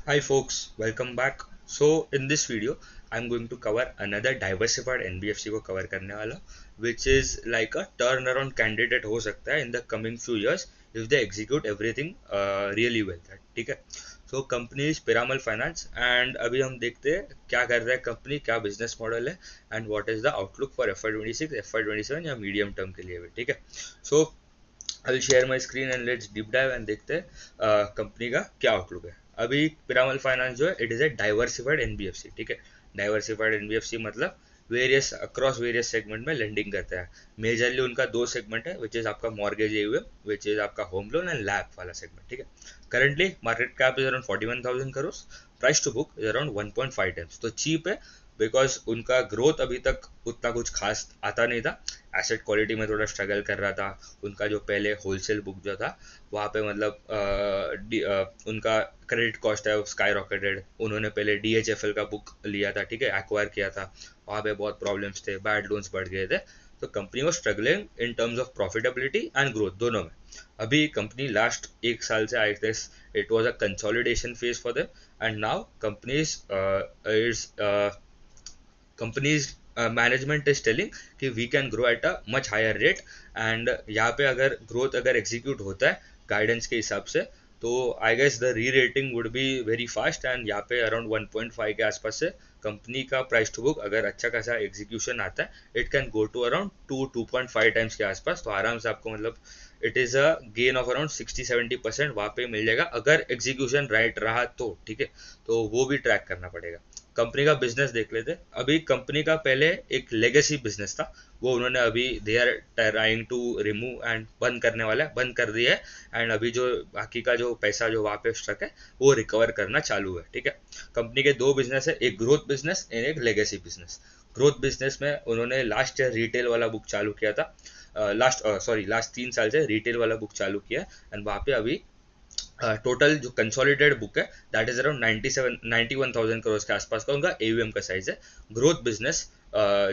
Hi folks, welcome back. So in this video, I'm going to cover another diversified NBFC को cover करने वाला, which is like a turnaround candidate हो सकता है in the coming few years if they execute everything really well. ठीक है? So company is Piramal Finance and अभी हम देखते हैं क्या कर रहा है कंपनी, क्या बिजनेस मॉडल है and what is the outlook for FY26, FY27 या मीडियम टर्म के लिए भी. ठीक है? So I will share my screen and let's deep dive and देखते हैं कंपनी का क्या आउटलुक है. अभी पिरामल फाइनेंस जो है it is a diversified NBFC. ठीक है, डाइवर्सिफाइड एनबीएफसी मतलब वेरियस अक्रॉस वेरियस सेगमेंट में लेंडिंग करता है. मेजरली उनका दो सेगमेंट है विच इज़ आपका मॉर्गेज एयूएम, विच इज़ आपका होम लोन एंड लैब वाला सेगमेंट. ठीक है, currently market cap is around 41,000 crore, price to book is around 1.5 times. तो चीप है बिकॉज उनका ग्रोथ अभी तक उतना कुछ खास आता नहीं था. एसेट क्वालिटी में थोड़ा स्ट्रगल कर रहा था. उनका जो पहले होलसेल बुक जो था वहाँ पे मतलब उनका क्रेडिट कॉस्ट है स्काई रॉकेटेड. उन्होंने पहले डीएचएफएल का बुक लिया था, ठीक है, एक्वायर किया था. वहाँ पे बहुत प्रॉब्लम्स थे, बैड लोन्स बढ़ गए थे. तो कंपनी वो struggling in terms of profitability and growth दोनों में. अभी कंपनी लास्ट एक साल से I think it was a consolidation phase for them and now companies is companies management is telling कि we can grow at a much higher rate. And यहाँ पे अगर ग्रोथ अगर एग्जीक्यूट होता है गाइडेंस के हिसाब से तो I guess the rerating would be very fast. And यहाँ पे अराउंड 1.5 के आसपास से कंपनी का प्राइस टू बुक अगर अच्छा खासा एग्जीक्यूशन आता है it can go to around 2.5 times के आसपास. तो आराम से आपको मतलब it is a gain of around 60-70% वहाँ पे मिल जाएगा अगर एग्जीक्यूशन राइट रहा तो. ठीक है, तो वो भी ट्रैक करना पड़ेगा. कंपनी का बिजनेस देख लेते. अभी कंपनी का पहले एक लेगेसी बिजनेस था, वो उन्होंने अभी they are trying to remove and बंद करने वाला है, बंद कर दिया है. एंड अभी जो बाकी का जो पैसा जो वहाँ पे स्टक है वो रिकवर करना चालू है. ठीक है, कंपनी के दो बिजनेस है, एक ग्रोथ बिजनेस एंड एक लेगेसी बिजनेस. ग्रोथ बिजनेस में उन्होंने लास्ट ईयर रिटेल वाला बुक चालू किया था. लास्ट 3 साल से रिटेल वाला बुक चालू किया. एंड वहाँ पे अभी टोटल जो कंसोलिडेटेड बुक है दैट इज अराउंड 91,000 करोड़ के आसपास का उनका एयूएम का साइज है. ग्रोथ बिजनेस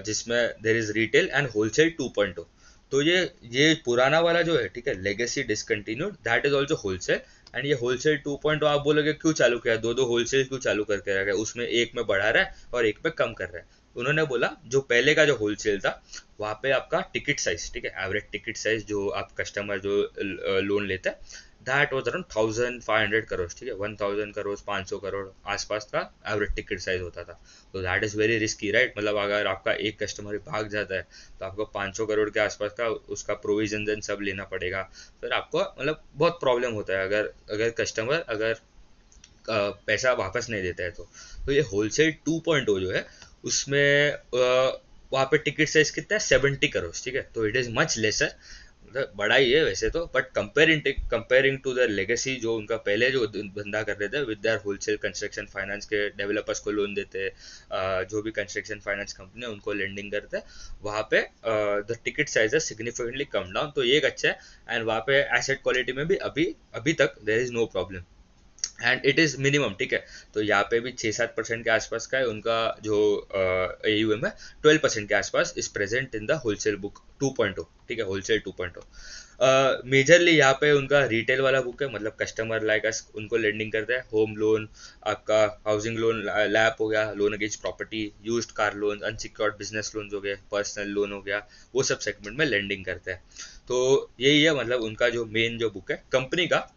जिसमें there is retail and wholesale 2.0. तो ये पुराना वाला जो है, ठीक है, legacy discontinued that is also wholesale. And ये होलसेल 2.0 आप बोलोगे क्यों चालू किया, दो दो होलसेल क्यों चालू करके रखा है, उसमें एक में बढ़ा रहा है और एक में कम कर रहा है. उन्होंने बोला जो पहले का जो होलसेल था वहाँ पे आपका टिकट साइज, ठीक है, एवरेज टिकट साइज जो आप कस्टमर जो लोन लेते हैं दैट वाज अराउंड 1,500 करोड़. ठीक है, 1,000 करोड़ 500 करोड़ आसपास का एवरेज टिकट साइज होता था. तो that is very risky, right. मतलब अगर आपका एक कस्टमर भाग जाता है तो आपको 500 करोड़ के आसपास का उसका प्रोविजन सब लेना पड़ेगा. फिर आपको मतलब बहुत प्रॉब्लम होता है अगर अगर कस्टमर अगर पैसा वापस नहीं देता है तो ये होलसेल 2.0 जो है उसमें वहाँ पे टिकट साइज कितना है 70 करोड़. ठीक है, तो इट इज़ मच लेसर. मतलब बड़ा ही है वैसे तो, but comparing to the legacy जो उनका पहले जो धंधा कर रहे थे with their wholesale construction finance के डेवलपर्स को लोन देते हैं, जो भी कंस्ट्रक्शन फाइनेंस कंपनी है उनको लेंडिंग करते हैं, वहाँ पे द टिकट साइज है सिग्निफिकेंटली कम डाउन. तो ये एक अच्छा है. एंड वहाँ पे एसेट क्वालिटी में भी अभी अभी तक there is no problem and it is minimum. ठीक है, तो यहाँ पे भी 6-7% के आसपास का है उनका जो एयूएम है. 12% के आसपास is present in the wholesale book 2.0. ठीक है, होलसेल 2.0. मेजरली यहाँ पे उनका रिटेल वाला बुक है, मतलब कस्टमर लाइक अस उनको लेंडिंग करता है. होम लोन, आपका हाउसिंग लोन, लैप हो गया, loan against property, used car loan, unsecured business loan हो गए, पर्सनल लोन हो गया, वो सब सेगमेंट में लेंडिंग करता है. तो यही है मतलब उनका जो मेन जो बुक है कंपनी का.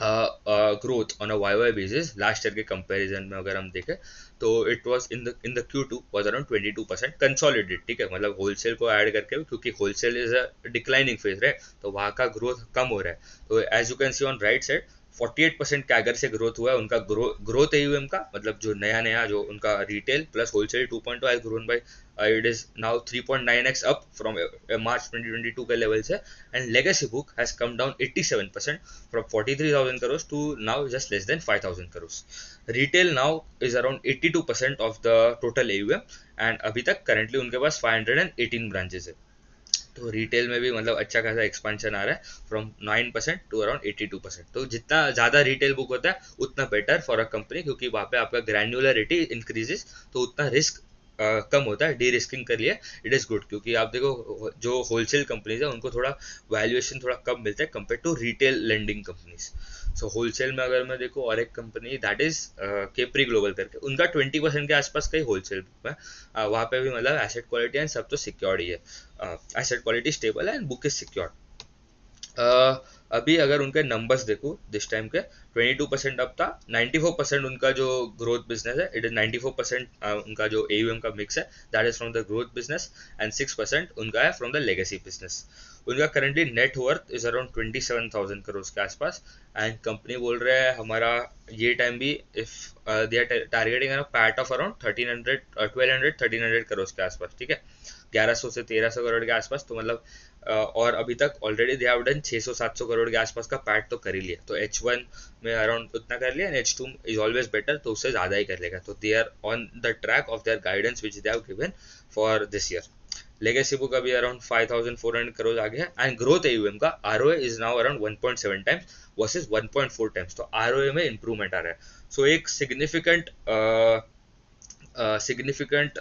Growth on a Y basis last year के कंपैरिजन में अगर हम देखें तो it was in the Q2 was around 22% consolidate. ठीक है, मतलब होलसेल को ऐड करके क्योंकि wholesale is a declining phase है तो वहाँ का ग्रोथ कम हो रहा है. तो as you can see on right side 48% CAGR से ग्रोथ हुआ है उनका. ग्रोथ एयूएम का मतलब जो नया नया जो उनका retail plus wholesale 2.0 has grown by it is now 3.9x up from March 2022 के लेवल से. And legacy book has come down 87% from 43,000 crores to now just less than 5,000 crores. Retail now is around 82% of the total AUM and अभी तक currently उनके पास 518 branches है. तो retail में भी मतलब अच्छा खासा एक्सपेंशन आ रहा है फ्रॉम 9% टू अराउंड 82%. तो जितना ज़्यादा रिटेल बुक होता है उतना बेटर फॉर अ कंपनी क्योंकि वहाँ पे आपका ग्रैन्युलरिटी इंक्रीजेस तो उतना रिस्क कम होता है, डी रिस्किंग के लिए इट इज़ गुड, क्योंकि आप देखो जो होलसेल कंपनीज है उनको थोड़ा वैल्यूएशन थोड़ा कम मिलता है compare to retail lending companies. So wholesale में अगर मैं देखूँ, और एक company that is Capri Global करके, उनका 20% के आसपास का ही होलसेल बुक है। वहाँ पे भी मतलब एसेट क्वालिटी एंड सब तो सिक्योर्ड ही है, एसेट क्वालिटी स्टेबल है एंड बुक इज सिक्योर्ड। अभी अगर उनके नंबर्स देखो दिस टाइम के, 22% अब था, 94% उनका जो ग्रोथ बिजनेस है, इट इज 94% उनका जो एयूएम का मिक्स है that is from the growth business and 6% उनका है फ्रॉम द लेगेसी बिजनेस। उनका currently net worth is around 27,000 crore के आसपास, एंड कंपनी बोल रहे हैं हमारा ये टाइम भी if they are targeting PAT of around 1200 crore के आसपास, ठीक है, 1100 से 1300 करोड़ के आसपास। तो मतलब और अभी तक already they have done 600-700 crore के आसपास का पैट तो कर ही लिया, तो H1 में अराउंड उतना कर लिया, and H2 is always better, तो उससे ज़्यादा ही कर लेगा। तो they are on the track of their guidance which they have given for this year. Legacy book अभी अराउंड 5,400 करोड़ आ गया, एंड ग्रोथ एयूएम का ROA is now around 1.7 times versus 1.4 times, तो ROA में इंप्रूवमेंट आ रहा है। सो एक सिग्निफिकेंट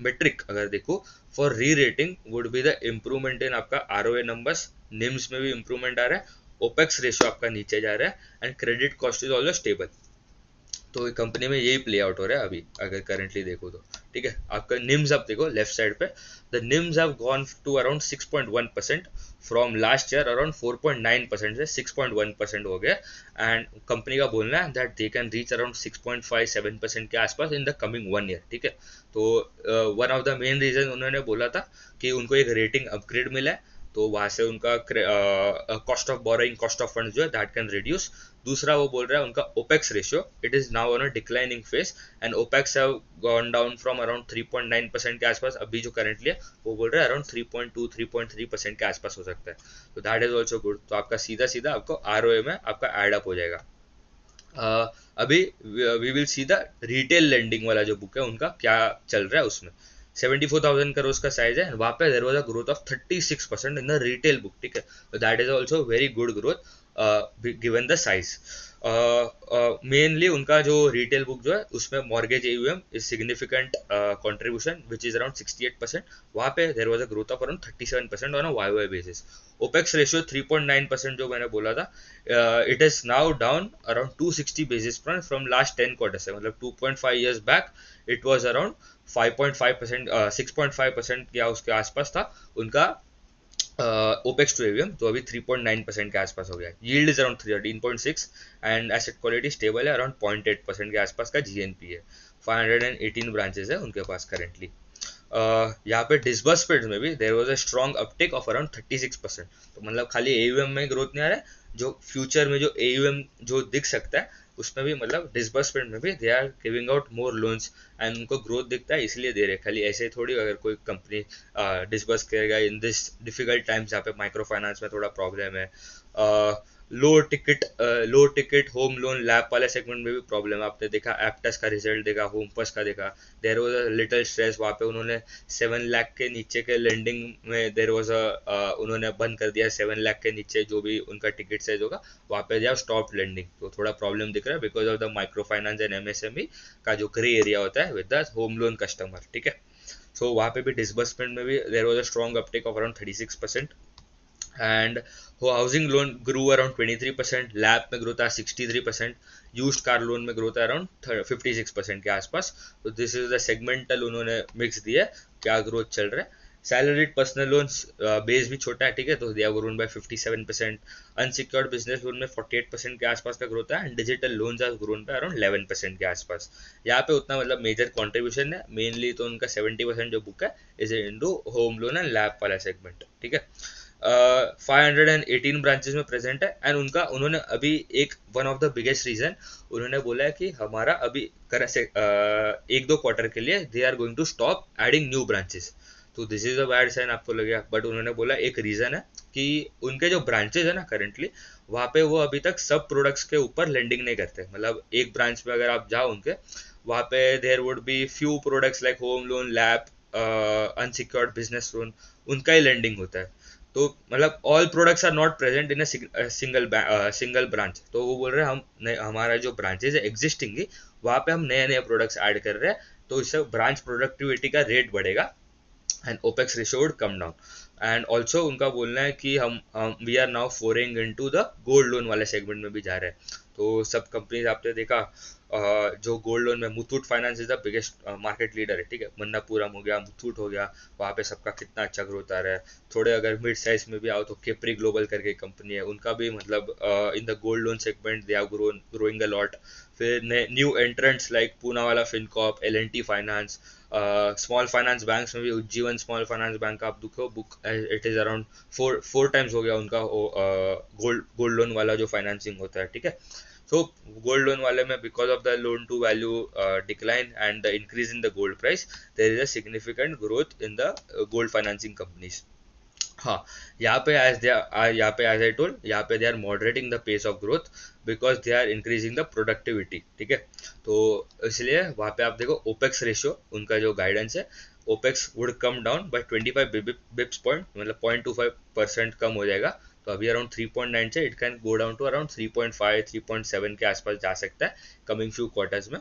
मेट्रिक अगर देखो फॉर री rating would be the improvement in आपका ROA नंबर्स, निम्स में भी इम्प्रूवमेंट आ रहा है, ओपेक्स रेशियो आपका नीचे जा रहा है, and credit cost is also stable. तो कंपनी में यही प्ले आउट हो रहा है अभी अगर करेंटली देखो तो, ठीक है। आपका निम्स आप देखो लेफ्ट साइड पे, the NIMs have gone to around 6.1% from last year around 4.9% से 6.1% हो गया, एंड कंपनी का बोलना है that they can reach around 6.57% के आसपास इन द कमिंग 1 ईयर, ठीक है। तो one of the main reason उन्होंने बोला था कि उनको एक रेटिंग अपग्रेड मिला है, तो वहाँ से उनका cost of borrowing, cost of funds जो है दैट कैन रिड्यूस। दूसरा वो बोल रहा है उनका opex ratio it is now on a declining phase, and opex have gone down from around 3.9% के आसपास, अभी जो करंटली है वो बोल रहा है अराउंड 3.2-3.3% के आसपास हो सकता है, तो दैट इज ऑल्सो गुड। तो आपका सीधा सीधा आपको ROA में आपका एड अप हो जाएगा। अभी we will see the retail lending वाला जो बुक है उनका क्या चल रहा है, उसमें 74,000 करोड़ का साइज है, वहाँ पे there was a growth of 36% in the retail book, ठीक है, तो that is also very good growth given the size. Mainly उनका जो रिटेल बुक जो है उसमें mortgage AUM is significant contribution which is around 68%, वहाँ पे there was a growth of around 37% on a YOY basis. Opex ratio 3.9% जो मैंने बोला था, it is now down around 260 basis point from last 10 quarters है, मतलब 2.5 years back it was around 5.5%, 6.5% या उसके आसपास था उनका ओपेक्स टू AUM, तो अभी 3.9% के आसपास हो गया। Yield is around 13.6 and asset quality stable है, अराउंड 0.8% के आसपास का GNP है। 518 ब्रांचेस है उनके पास करेंटली। यहाँ पे डिसबर्समेंट में भी there was a strong uptake of around 36%, तो मतलब खाली AUM में ग्रोथ नहीं आ रहा है, जो फ्यूचर में जो AUM जो दिख सकता है उसमें भी मतलब डिसबर्समेंट में भी they are giving out more loans, and उनको ग्रोथ दिखता है इसलिए दे रहे, खाली ऐसे ही थोड़ी अगर कोई कंपनी डिसबर्स करेगा इन दिस डिफिकल्ट टाइम्स जहाँ पे माइक्रो फाइनेंस में थोड़ा प्रॉब्लम है। लो टिकट होम लोन लैप वाले सेगमेंट में भी प्रॉब्लम है, आपने देखा एप्टस का रिजल्ट देखा, होमपस का देखा, there was a little stress, वहाँ पे उन्होंने 7 लाख के नीचे के लेंडिंग में देयर वाज अ उन्होंने बंद कर दिया 7 लाख के नीचे जो भी उनका टिकट साइज होगा वहाँ पे दिया स्टॉप लेंडिंग, तो थोड़ा प्रॉब्लम दिख रहा है because of the micro finance and MSME का जो ग्रे एरिया होता है with the home loan customer, ठीक है। सो वहाँ पे भी डिसबर्समेंट में भी there was a strong uptake of around 36%, and वो housing loan grew around 23%, LAP में ग्रोथ है 63%, यूज्ड कार लोन में ग्रोथ है अराउंड 56% के आसपास। तो दिस इज द सेगमेंटल उन्होंने मिक्स दिया है क्या ग्रोथ चल रहा है। सैलरीड पर्सनल लोन्स बेस भी छोटा है, ठीक है, तो they have grown bye 57%, unsecured business loan में 48% के आसपास का ग्रोथ है, and digital loans have grown by around 11% के आसपास। यहाँ पे उतना मतलब मेजर कंट्रीब्यूशन है, मेनली तो उनका 70% जो बुक है is into home loan and LAP वाला सेगमेंट, ठीक है। 518 ब्रांचेस में प्रेजेंट है, एंड उन्होंने अभी एक one of the biggest reason उन्होंने बोला है कि हमारा अभी एक दो क्वार्टर के लिए they are going to stop adding new branches, तो this is a bad sign आपको लगेगा, बट उन्होंने बोला एक रीजन है कि उनके जो ब्रांचेज है ना करेंटली वहाँ पे वो अभी तक सब प्रोडक्ट्स के ऊपर लेंडिंग नहीं करते, मतलब एक ब्रांच में अगर आप जाओ उनके वहाँ पे there would be few products like home loan LAP unsecured business loan, उनका ही लेंडिंग होता है, तो मतलब all products are not present in single branch, तो वो बोल रहे हैं हम हमारा जो ब्रांचेज है एग्जिस्टिंग ही वहाँ पे हम नए नए प्रोडक्ट्स ऐड कर रहे हैं तो इससे ब्रांच प्रोडक्टिविटी का रेट बढ़ेगा and opex ratio would come down. And also उनका बोलना है कि हम we are now foraying into the gold loan वाले सेगमेंट में भी जा रहे हैं। तो सब कंपनीज आपने देखा जो गोल्ड लोन में Muthoot finance is the biggest market leader है, ठीक है। मन्नापुरम हो गया, मुथूट हो गया, वहाँ पे सबका कितना अच्छा ग्रोथ आ रहा है। थोड़े अगर मिड साइज में भी आओ तो केप्री ग्लोबल करके कंपनी है, उनका भी मतलब in the gold loan segment they are growing a lot. फिर new entrants like Poonawalla Fincorp, L and T finance, small finance banks में भी उज्जीवन स्मॉल फाइनेंस बैंक का आप देखो book it is around four times हो गया उनका गोल्ड लोन वाला जो फाइनेंसिंग होता है, ठीक है। सो गोल्ड लोन वाले में because of the loan to value decline and the increase in the gold price, there is a significant growth in the gold financing companies. हाँ, यहाँ पे एज आई टोल्ड, यहाँ पे they are moderating the pace of growth because they are increasing the productivity, ठीक है। तो इसलिए वहाँ पे आप देखो ओपेक्स रेशियो उनका जो गाइडेंस है, opex would come down by 25 Bips point, मतलब 0.25% कम हो जाएगा। तो अभी अराउंड 3.9 से it can go down to around 3.5 3.7 के आसपास जा सकता है कमिंग फ्यू क्वार्टर्स में।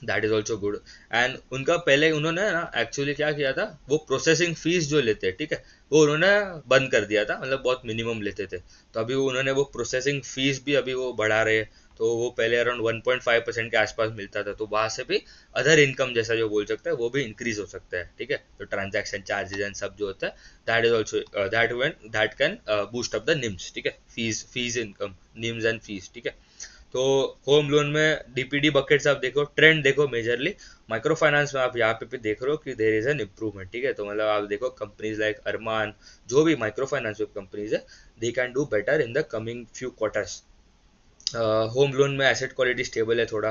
That is also good. And उनका पहले उन्होंने ना एक्चुअली क्या किया था, वो प्रोसेसिंग फीस जो लेते हैं, ठीक है, वो उन्होंने बंद कर दिया था, मतलब बहुत मिनिमम लेते थे। तो अभी उन्होंने वो प्रोसेसिंग फीस भी अभी वो बढ़ा रहे हैं। तो वो पहले अराउंड 1.5% के आसपास मिलता था, तो वहां से भी अदर इनकम जैसा जो बोल सकते हैं वो भी इंक्रीज हो सकता है, ठीक है। तो ट्रांजैक्शन चार्जेस एंड सब जो होता है, that is also that can boost up the NIMS, ठीक है, fees income, NIMS and fees, ठीक है। तो होम लोन में डीपीडी बकेट्स आप देखो, ट्रेंड देखो मेजरली माइक्रो फाइनेंस में आप यहाँ पे भी देख रहे हो कि देर इज एन इम्प्रूवमेंट, ठीक है। तो मतलब आप देखो कंपनीज लाइक अरमान, जो भी माइक्रो फाइनेंस कंपनीज है, they can do better in the coming few quarters. Home loan में एसेट क्वालिटी स्टेबल है थोड़ा,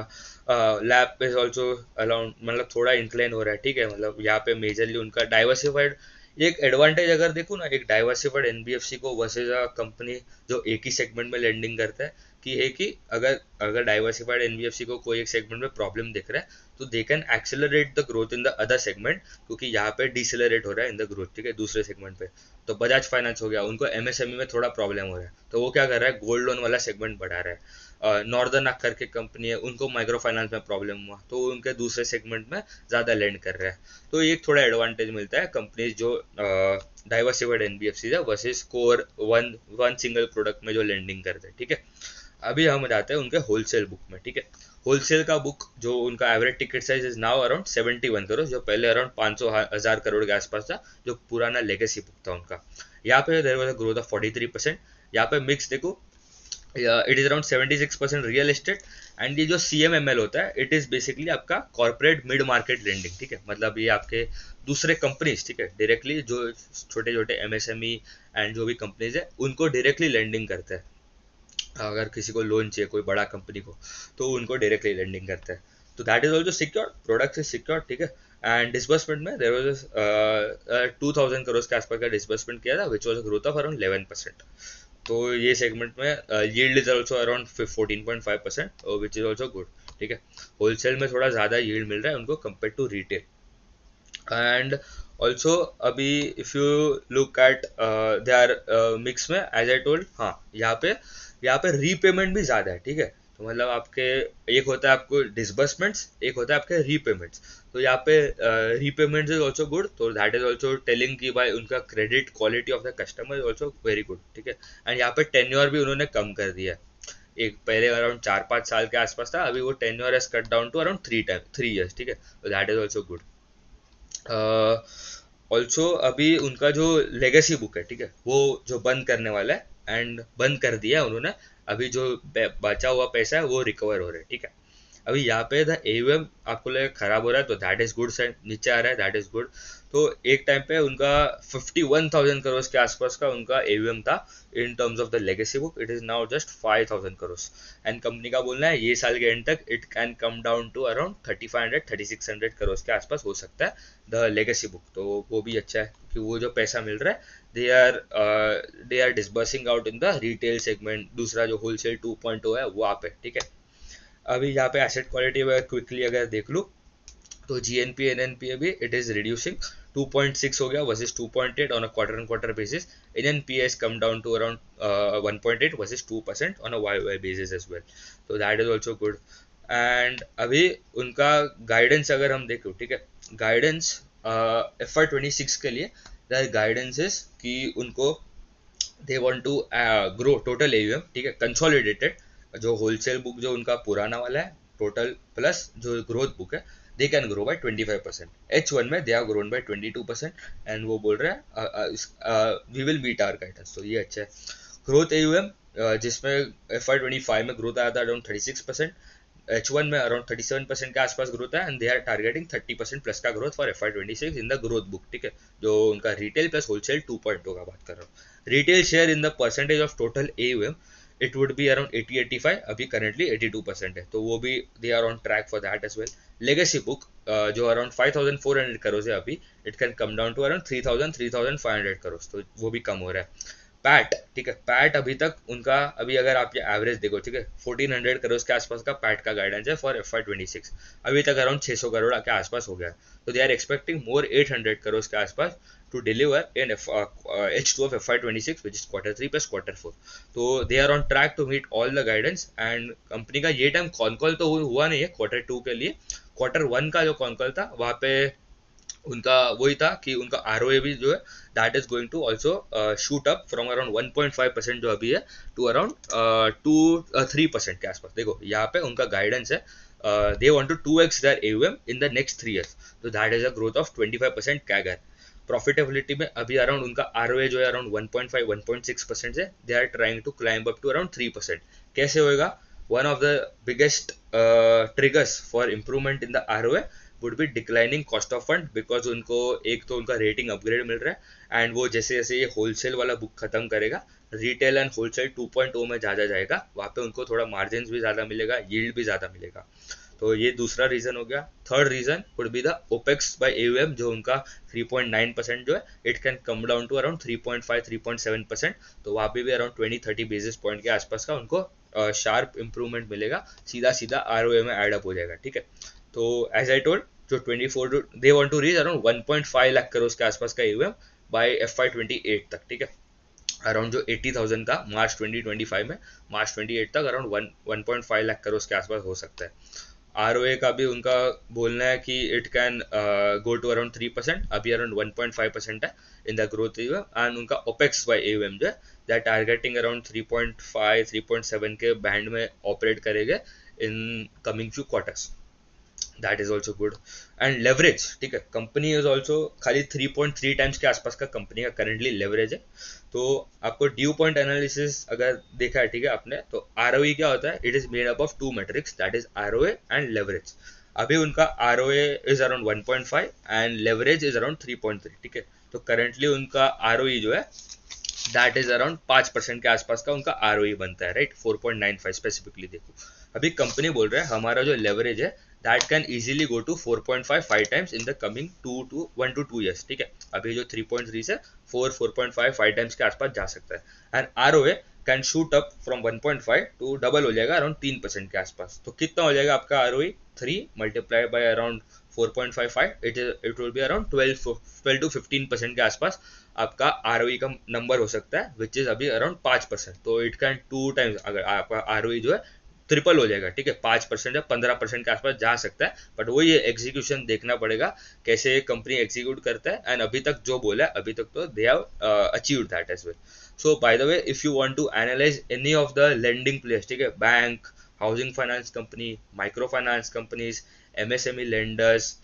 लैब इज ऑल्सो अराउंड, मतलब थोड़ा इंक्लाइन हो रहा है, ठीक है। मतलब यहाँ पे मेजरली उनका डाइवर्सिफाइड, एक एडवांटेज अगर देखो ना, एक डाइवर्सिफाइड एनबीएफसी को वर्सेज अ कंपनी जो एक ही सेगमेंट में लेंडिंग करता है, कि है कि अगर अगर डाइवर्सिफाइड एनबीएफसी को कोई एक सेगमेंट में प्रॉब्लम दिख रहा है, तो they can accelerate the growth in the other segment, क्योंकि यहाँ पे डिसेलरेट हो रहा है इन द ग्रोथ, ठीक है, दूसरे सेगमेंट पे। तो बजाज फाइनेंस हो गया, उनको एमएसएमई में थोड़ा प्रॉब्लम हो रहा है, तो वो क्या कर रहा है, गोल्ड लोन वाला सेगमेंट बढ़ा रहा है। नॉर्दर्न अक्कर की कंपनी है, उनको माइक्रो फाइनेंस में प्रॉब्लम हुआ, तो उनके दूसरे सेगमेंट में ज़्यादा लैंड कर रहा है। तो एक थोड़ा एडवांटेज मिलता है कंपनीज जो डाइवर्सिफाइड एनबीएफसी है versus core one one single product में जो लेंडिंग करते हैं, ठीक है। अभी हम जाते हैं उनके होलसेल बुक में, ठीक है। होलसेल का बुक जो उनका average ticket size is now around 71 crore, जो पहले अराउंड 500,000 करोड़ के आसपास था, जो पुराना लेगेसी बुक था उनका। यहाँ पे there was a growth of 43%। यहाँ पे मिक्स देखो, it is around 76% real estate, and ये जो CMML होता है, इट इज बेसिकली आपका कॉर्पोरेट मिड मार्केट लेंडिंग, ठीक है। मतलब ये आपके दूसरे कंपनीज, ठीक है, डायरेक्टली जो छोटे छोटे MSME एंड जो भी कंपनीज है उनको डायरेक्टली लेंडिंग करते हैं। अगर किसी को लोन चाहिए कोई बड़ा कंपनी को, तो उनको डायरेक्टली लेंडिंग करते हैं। तो that is also secure, product is secure, ठीक है। एंड डिसबर्समेंट में देयर वाज 2000 करोड़ के आसपास का डिसबर्समेंट किया था, which was growth of around 11%। तो ये सेगमेंट में yield is also around 14.5%, which is also good, ठीक है। होलसेल में थोड़ा ज़्यादा यील्ड मिल रहा है उनको compare to retail. And also अभी if you look at they are mix में, एज आई टोल्ड, हाँ, यहाँ पे रीपेमेंट भी ज़्यादा है, ठीक है। तो मतलब आपके एक होता है आपको डिसबर्समेंट्स, एक होता है आपके रीपेमेंट्स। तो यहाँ पे रीपेमेंट्स इज ऑल्सो गुड, तो दैट इज ऑल्सो टेलिंग कि भाई उनका credit quality of the customer is also very good, ठीक है। एंड यहाँ पे टेन्योर भी उन्होंने कम कर दिया है। एक पहले अराउंड 4-5 साल के आसपास था, अभी वो tenure has cut down to around 3 years, ठीक है। तो that is also good. Also अभी उनका जो लेगेसी बुक है, ठीक है, वो जो बंद करने वाला है एंड बंद कर दिया है उन्होंने। अभी जो बचा हुआ पैसा है वो रिकवर हो रहा है, ठीक है। अभी यहाँ पे द AUM आपको लगे खराब हो रहा है, तो दैट इज गुड साइड, नीचे आ रहा है, दैट इज गुड। तो एक टाइम पे उनका 51,000 करोड़ के आसपास का उनका AUM था in terms of the legacy book, it is now just 5,000 crore. And company का बोलना है ये साल के एंड तक it can come down to around 3,500 3600 के आसपास हो सकता है द लेगेसी बुक। तो वो भी अच्छा है, क्योंकि वो जो पैसा मिल रहा है they are disbursing out in the retail segment. दूसरा जो होलसेल 2.0 है वो आप है, ठीक है। अभी यहाँ पे एसेट क्वालिटी क्विकली अगर देख लूँ, तो GNPA NNPA भी इट इज रिड्यूसिंग, 2.6 हो गया versus 2.8 on a quarter on quarter basis. NNPA has come down to around 1.8 versus 2% on a YoY basis as well. So that is also good. And अभी उनका guidance अगर हम देखें, ठीक है, गाइडेंस FY 26 के लिए द गाइडेंस इज कि उनको they want to grow total AUM, ठीक है, कंसोलिडेटेड, जो होलसेल बुक जो उनका पुराना वाला है टोटल प्लस जो ग्रोथ बुक है, they can grow by 25%। H1 में they have grown by 22%, and वो बोल रहे हैं we will beat our guidance, तो ये अच्छा है। ग्रोथ AUM जिसमें FY 25 में ग्रोथ आया था अराउंड 36%, H1 में अराउंड 37% के आसपास ग्रोथ है, and they are targeting 30% plus का growth for FY 26 in the growth book, ठीक है, जो उनका रिटेल प्लस होलसेल 2.0 का बात कर रहा हूँ। Retail share in the percentage of total AUM it would be around 80-85, अभी करंटली 82% है, तो वो भी they are on track for that as well. Legacy book जो अराउंड 5400 करोड़ है अभी, it can come down to around 3500 crore, तो वो भी कम हो रहा है। पैट, ठीक है, पैट अभी तक उनका, अभी अगर आप ये एवरेज देखो, ठीक है, 1400 करोड़ के आसपास का पैट का गाइडेंस है फॉर FY 26, अभी तक अराउंड 600 करोड़ के आसपास हो गया, तो they are expecting more 800 crore के आसपास to deliver in H2 of FY 26 which is Q3 plus Q4, तो they are on track to meet all the guidance. And company का ये टाइम कॉन कॉल तो हुआ नहीं है Q2 के लिए, Q1 का जो कॉन कॉल था वहाँ पे उनका वही था कि उनका ROA भी जो है that is going to also shoot up from around 1.5% जो अभी है टू अराउंड 2-3% के आसपास। देखो यहाँ पे उनका गाइडेंस है they want to 2x their AUM in the next 3 years, तो that is a growth of 25% CAGR. Profitability में अभी अराउंड उनका ROA जो है अराउंड 1.5-1.6% है, they are trying to climb up to around 3%। कैसे होएगा? One of the biggest triggers for improvement in the ROA would be declining cost of fund, because उनको एक तो उनका रेटिंग अपग्रेड मिल रहा है, एंड वो जैसे जैसे ये होलसेल वाला बुक खत्म करेगा, रिटेल एंड होलसेल 2.0 में ज़्यादा जाएगा, वहाँ पे उनको थोड़ा मार्जिन भी ज़्यादा मिलेगा, यील्ड भी ज़्यादा मिलेगा। तो ये दूसरा रीजन हो गया। Third reason would be the opex by AUM, जो उनका 3.9% जो है, it can come down to around 3.5-3.7%, तो वहाँ पे भी अराउंड 20-30 बेसिस पॉइंट के आसपास का उनको शार्प इंप्रूवमेंट मिलेगा, सीधा सीधा ROA में एड अप हो जाएगा, ठीक है। तो एज आई टोल्ड, जो 24 they want to reach around 1.5 lakh crore के आसपास का AUM बाय FY 28 तक, ठीक है, अराउंड जो 80,000 था मार्च 2025 में, मार्च 28 तक अराउंड 1.5 लाख करोड़ के आसपास हो सकता है। ROA का भी उनका बोलना है कि it can go to around 3%, अभी अराउंड 1.5% है in the growth AUM, and उनका ओपेक्स बाय AUM जो है दैट टारगेटिंग अराउंड 3.5-3.7 के बैंड में ऑपरेट करेंगे in coming few quarters, that is also good. And leverage, ठीक है, कंपनी इज ऑल्सो खाली 3.3 टाइम्स के आसपास का कंपनी का करेंटली लेवरेज है। तो आपको ड्यू पॉइंट एनालिसिस अगर देखा है, ठीक है, आपने, तो ROE क्या होता है? It is made up of 2 matrix, that is ROA and leverage. अभी उनका ROA is around 1.5 and leverage is around 3.3, ठीक है, तो करेंटली उनका ROE जो है दैट इज अराउंड 5% के आसपास का उनका ROE बनता है, राइट, 4.95 स्पेसिफिकली देखो। अभी कंपनी बोल रहा है हमारा जो लेवरेज है that can easily go to 4.55 times in the coming 1 to 2 years, ठीक है, अभी जो 3.3 से 4.55 टाइम्स के आसपास जा सकता है। And ROA can shoot up from 1.5 to double हो जाएगा अराउंड 3% के आसपास। तो कितना हो जाएगा आपका ROE? 3 multiply by around 4.55, it will be around 12-15% के आसपास आपका ROE का नंबर हो सकता है, विच इज अभी अराउंड 5%, तो इट कैन 2 टाइम्स, अगर आपका ROE जो है ट्रिपल हो जाएगा, ठीक है, 5% या 15% के आसपास जा सकता है। बट वही है, एग्जीक्यूशन देखना पड़ेगा कैसे कंपनी एग्जीक्यूट करता है, एंड अभी तक जो बोला है अभी तक तो they have achieved that as well. So by the way, if you want to analyse any of the lending players, ठीक है, bank, housing finance company, micro finance companies, MSME lenders,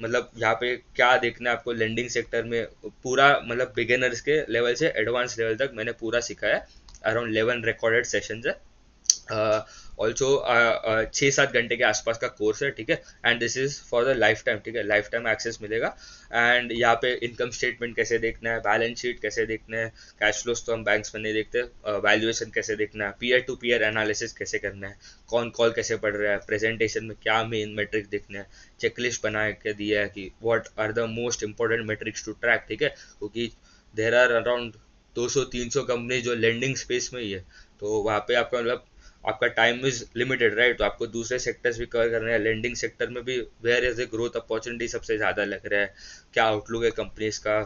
मतलब यहाँ पे क्या देखना है आपको लेंडिंग सेक्टर में, पूरा मतलब बिगिनर्स के लेवल से एडवांस लेवल तक मैंने पूरा सिखाया है, अराउंड 11 रिकॉर्डेड सेशंस है, ऑल्सो 6-7 घंटे के आसपास का कोर्स है, ठीक है, and this is for the life time, ठीक है, लाइफ टाइम एक्सेस मिलेगा। एंड यहाँ पे इनकम स्टेटमेंट कैसे देखना है, बैलेंस शीट कैसे देखना है, कैश फ्लोज तो हम बैंक्स में नहीं देखते, वैल्यूएशन कैसे देखना है, पीयर टू पीयर एनालिसिस कैसे करना है, कौन कॉल कैसे पढ़ रहा है, प्रेजेंटेशन में क्या मेन मेट्रिक देखना है, चेकलिस्ट बना के दिया है कि what are the most important metrics to track, ठीक है, क्योंकि देर आर अराउंड 200-300 कंपनी जो लेंडिंग स्पेस में ही है, तो वहाँ पे आपका मतलब आपका टाइम इज लिमिटेड, राइट, तो आपको दूसरे सेक्टर्स भी कवर करने हैं। लेंडिंग सेक्टर में भी where is the growth opportunity सबसे ज़्यादा लग रहा है, क्या आउटलुक है कंपनीज का,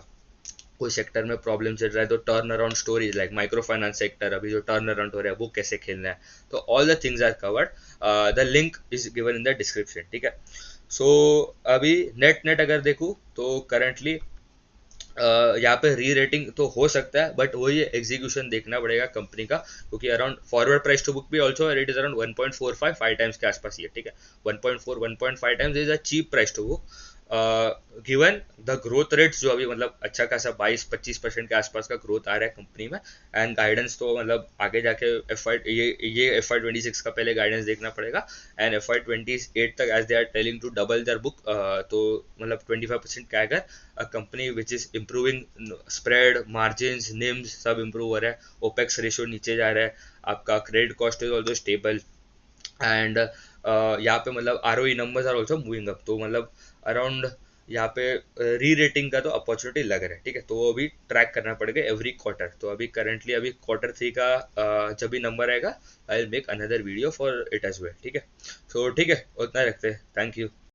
कोई सेक्टर में प्रॉब्लम चल रहा है तो turn around stories like micro finance sector अभी जो टर्न अराउंड हो रहा है वो कैसे खेलना है, तो all the things are covered, the link is given in the description, ठीक है। सो अभी नेट नेट अगर देखूँ तो करंटली यहाँ पे री रेटिंग तो हो सकता है, बट वही एग्जीक्यूशन देखना पड़ेगा कंपनी का, क्योंकि around forward price to book भी also it is around 1.45 5 times के आसपास ही है, ठीक है। 1.4 1.5 times is a cheap price to book, given the growth rates जो अभी मतलब अच्छा खासा 22-25% के आसपास का ग्रोथ आ रहा है कंपनी में, एंड गाइडेंस तो मतलब आगे जाके FY 2026 का पहले गाइडेंस देखना पड़ेगा, एंड FY 2028 तक as they are telling to double their book, तो मतलब 25% का अगर a company which is improving spread margin NIMs सब इम्प्रूव हो रहा है, ओपेक्स रेशियो नीचे जा रहा है, आपका credit cost is also stable, and यहाँ पे मतलब ROE numbers are also moving up, तो मतलब अराउंड यहाँ पे री रेटिंग का तो अपॉर्चुनिटी लग रहा है, ठीक है। तो वो अभी ट्रैक करना पड़ेगा एवरी क्वार्टर, तो अभी करंटली अभी Q3 का जब भी नंबर आएगा I will make another video for it as well, ठीक है। सो ठीक है, उतना ही रखते हैं, थैंक यू।